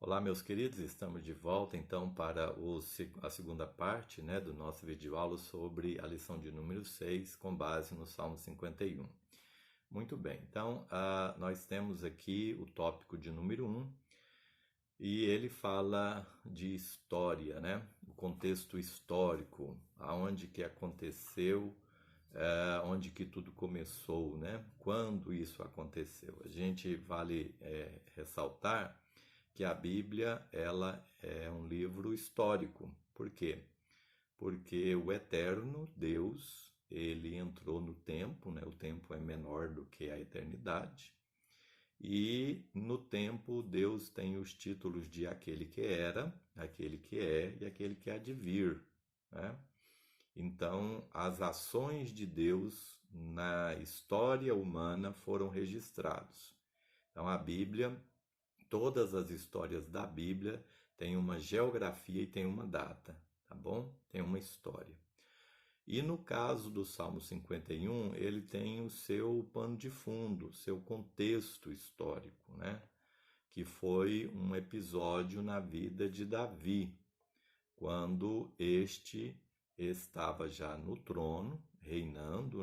Olá, meus queridos, estamos de volta então para a segunda parte, do nosso vídeo aula sobre a lição de número 6, com base no Salmo 51. Muito bem, então nós temos aqui o tópico de número 1 e ele fala de história, o contexto histórico, aonde que aconteceu, onde que tudo começou, quando isso aconteceu. A gente vale ressaltar que a Bíblia ela é um livro histórico. Por quê? Porque o eterno Deus, ele entrou no tempo, o tempo é menor do que a eternidade, e no tempo Deus tem os títulos de aquele que era, aquele que é e aquele que há de vir. Então, as ações de Deus na história humana foram registradas. Então, a Bíblia, todas as histórias da Bíblia têm uma geografia e tem uma data, tá bom? Tem uma história. E no caso do Salmo 51, ele tem o seu pano de fundo, seu contexto histórico, que foi um episódio na vida de Davi, quando este estava já no trono, reinando,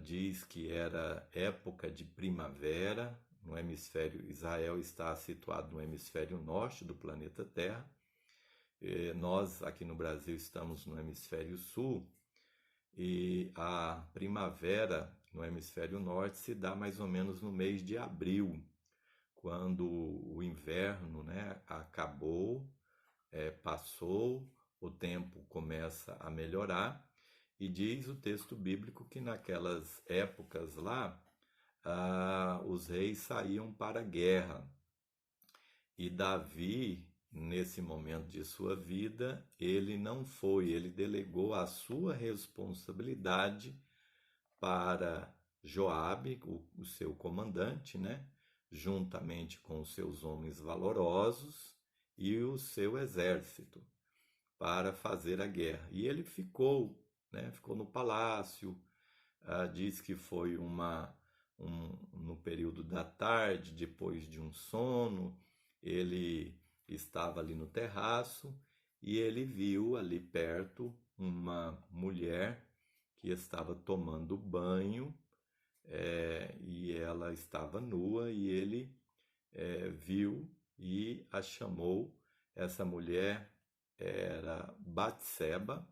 diz que era época de primavera, no hemisfério, Israel está situado no hemisfério norte do planeta Terra. Nós, aqui no Brasil, estamos no hemisfério sul, e a primavera no hemisfério norte se dá mais ou menos no mês de abril, quando o inverno acabou, passou, o tempo começa a melhorar, e diz o texto bíblico que naquelas épocas lá, os reis saíam para a guerra. E Davi, nesse momento de sua vida, ele não foi, ele delegou a sua responsabilidade para Joabe, o seu comandante, juntamente com os seus homens valorosos e o seu exército, para fazer a guerra. E ele ficou, ficou no palácio. Diz que foi no período da tarde, depois de um sono, ele estava ali no terraço e ele viu ali perto uma mulher que estava tomando banho, e ela estava nua, e ele viu e a chamou. Essa mulher era Batseba,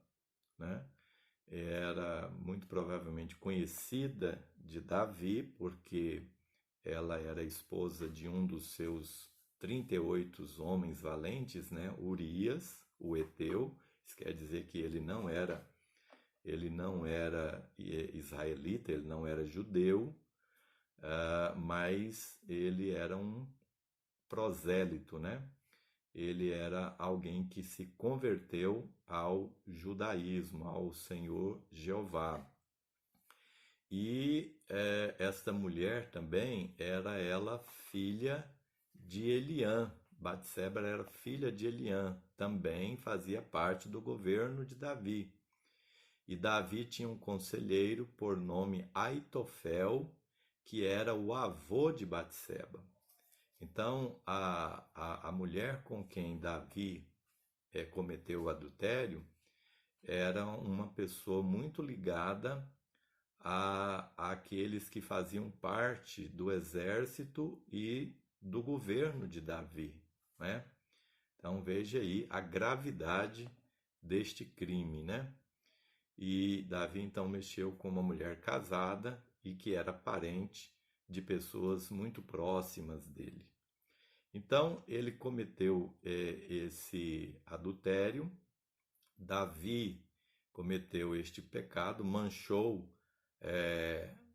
era muito provavelmente conhecida de Davi, porque ela era esposa de um dos seus 38 homens valentes, Urias, o Eteu. Isso quer dizer que ele não era israelita, ele não era judeu, mas ele era um prosélito, Ele era alguém que se converteu ao judaísmo, ao Senhor Jeová. E esta mulher também era ela filha de Eliã. Batseba era filha de Eliã, também fazia parte do governo de Davi. E Davi tinha um conselheiro por nome Aitofel, que era o avô de Batseba. Então, a mulher com quem Davi cometeu o adultério era uma pessoa muito ligada àqueles que faziam parte do exército e do governo de Davi. Então, veja aí a gravidade deste crime. E Davi, então, mexeu com uma mulher casada e que era parente de pessoas muito próximas dele. Então, ele cometeu esse adultério. Davi cometeu este pecado, manchou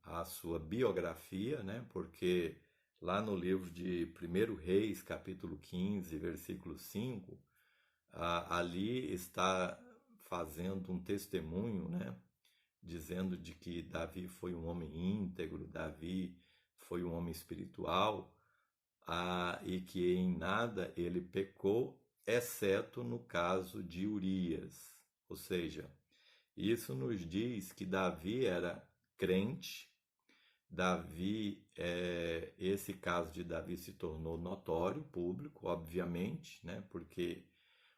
a sua biografia, porque lá no livro de 1 Reis, capítulo 15, versículo 5, ali está fazendo um testemunho, dizendo de que Davi foi um homem íntegro, Davi foi um homem espiritual, e que em nada ele pecou, exceto no caso de Urias. Ou seja, isso nos diz que Davi era crente, Davi, esse caso de Davi se tornou notório, público, obviamente, né? Porque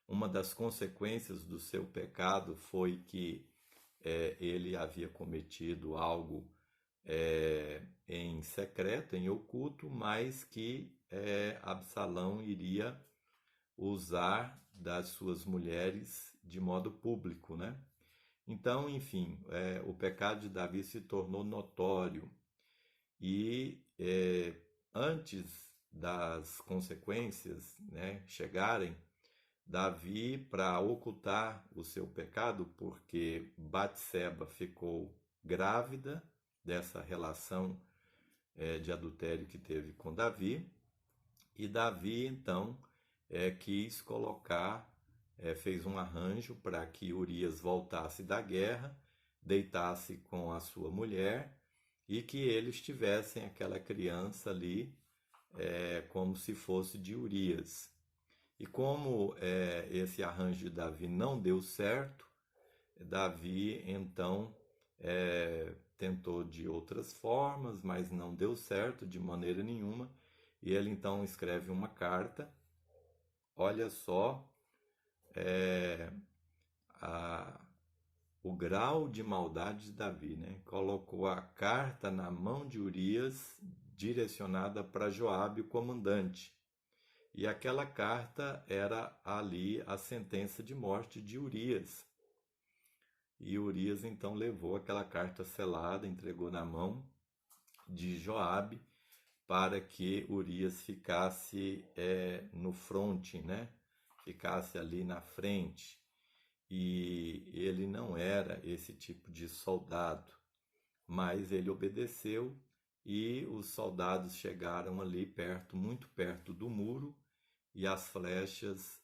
uma das consequências do seu pecado foi que ele havia cometido algo em secreto, em oculto, mas que Absalão iria usar das suas mulheres de modo público, né? Então, enfim, o pecado de Davi se tornou notório e antes das consequências, né, chegarem, Davi, para ocultar o seu pecado, porque Batseba ficou grávida dessa relação de adultério que teve com Davi, e Davi então quis colocar, fez um arranjo para que Urias voltasse da guerra, deitasse com a sua mulher e que eles tivessem aquela criança ali como se fosse de Urias. E como esse arranjo de Davi não deu certo, Davi então tentou de outras formas, mas não deu certo de maneira nenhuma. E ele então escreve uma carta. Olha só a, o grau de maldade de Davi, né? Colocou a carta na mão de Urias, direcionada para Joabe, o comandante. E aquela carta era ali a sentença de morte de Urias. E Urias então levou aquela carta selada, entregou na mão de Joabe para que Urias ficasse no fronte, né? Ficasse ali na frente. E ele não era esse tipo de soldado, mas ele obedeceu e os soldados chegaram ali perto, muito perto do muro, e as flechas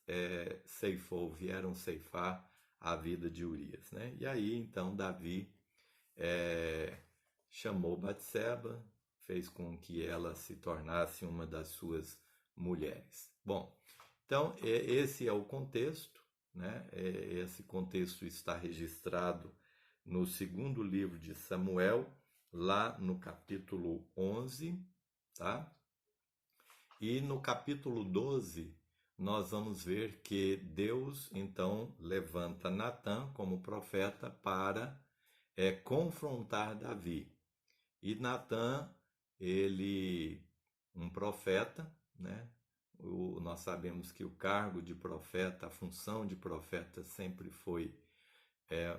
vieram ceifar a vida de Urias, né? E aí então Davi chamou Batseba, fez com que ela se tornasse uma das suas mulheres. Bom, então esse é o contexto, né? Esse contexto está registrado no segundo livro de Samuel, lá no capítulo 11, tá? E no capítulo 12, nós vamos ver que Deus então levanta Natã como profeta para confrontar Davi. E Natã, ele, um profeta, né? Nós sabemos que o cargo de profeta, a função de profeta sempre foi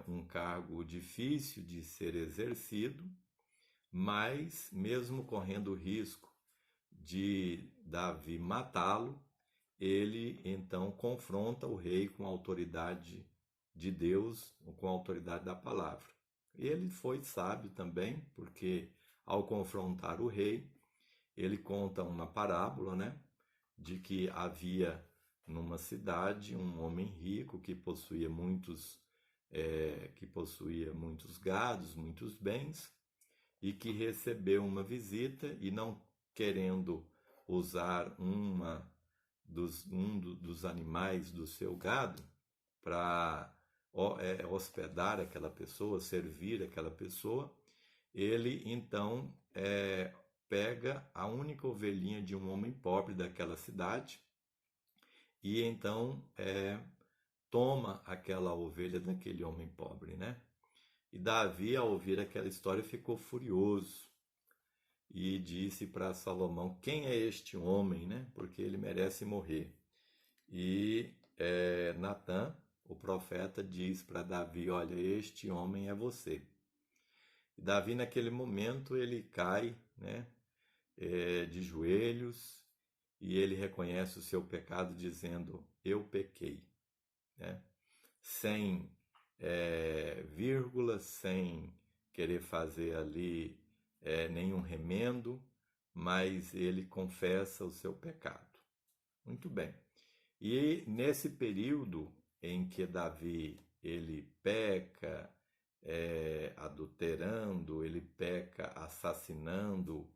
um cargo difícil de ser exercido, mas mesmo correndo o risco de Davi matá-lo, ele então confronta o rei com a autoridade de Deus, com a autoridade da palavra. Ele foi sábio também, porque ao confrontar o rei, ele conta uma parábola, né, de que havia numa cidade um homem rico que possuía muitos gados, muitos bens, e que recebeu uma visita e não querendo usar um dos animais do seu gado para hospedar aquela pessoa, servir aquela pessoa, ele então pega a única ovelhinha de um homem pobre daquela cidade e então toma aquela ovelha daquele homem pobre, né? E Davi, ao ouvir aquela história, ficou furioso e disse para Salomão: quem é este homem, né? Porque ele merece morrer. E Natã, o profeta, diz para Davi: olha, este homem é você. E Davi, naquele momento, ele cai, né, de joelhos e ele reconhece o seu pecado, dizendo: eu pequei, né? Sem vírgula, sem querer fazer ali nenhum remendo, mas ele confessa o seu pecado. Muito bem. E nesse período em que Davi ele peca, adulterando, ele peca assassinando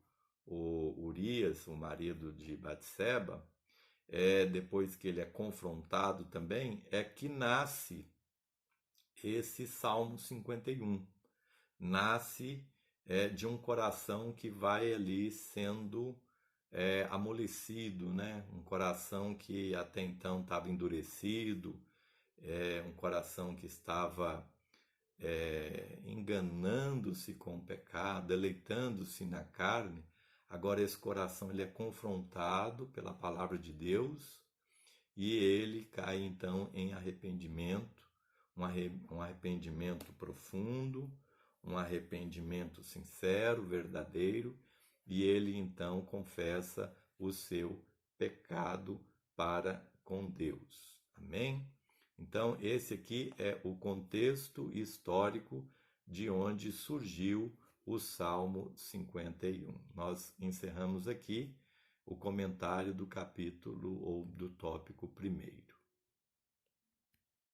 o Urias, o marido de Batseba, depois que ele é confrontado também, é que nasce esse Salmo 51. Nasce de um coração que vai ali sendo amolecido, né? Um coração que até então estava endurecido, um coração que estava enganando-se com o pecado, deleitando-se na carne. Agora esse coração ele é confrontado pela palavra de Deus e ele cai então em arrependimento, um arrependimento profundo, um arrependimento sincero, verdadeiro, e ele então confessa o seu pecado para com Deus. Amém? Então, esse aqui é o contexto histórico de onde surgiu o Salmo 51. Nós encerramos aqui o comentário do capítulo ou do tópico primeiro.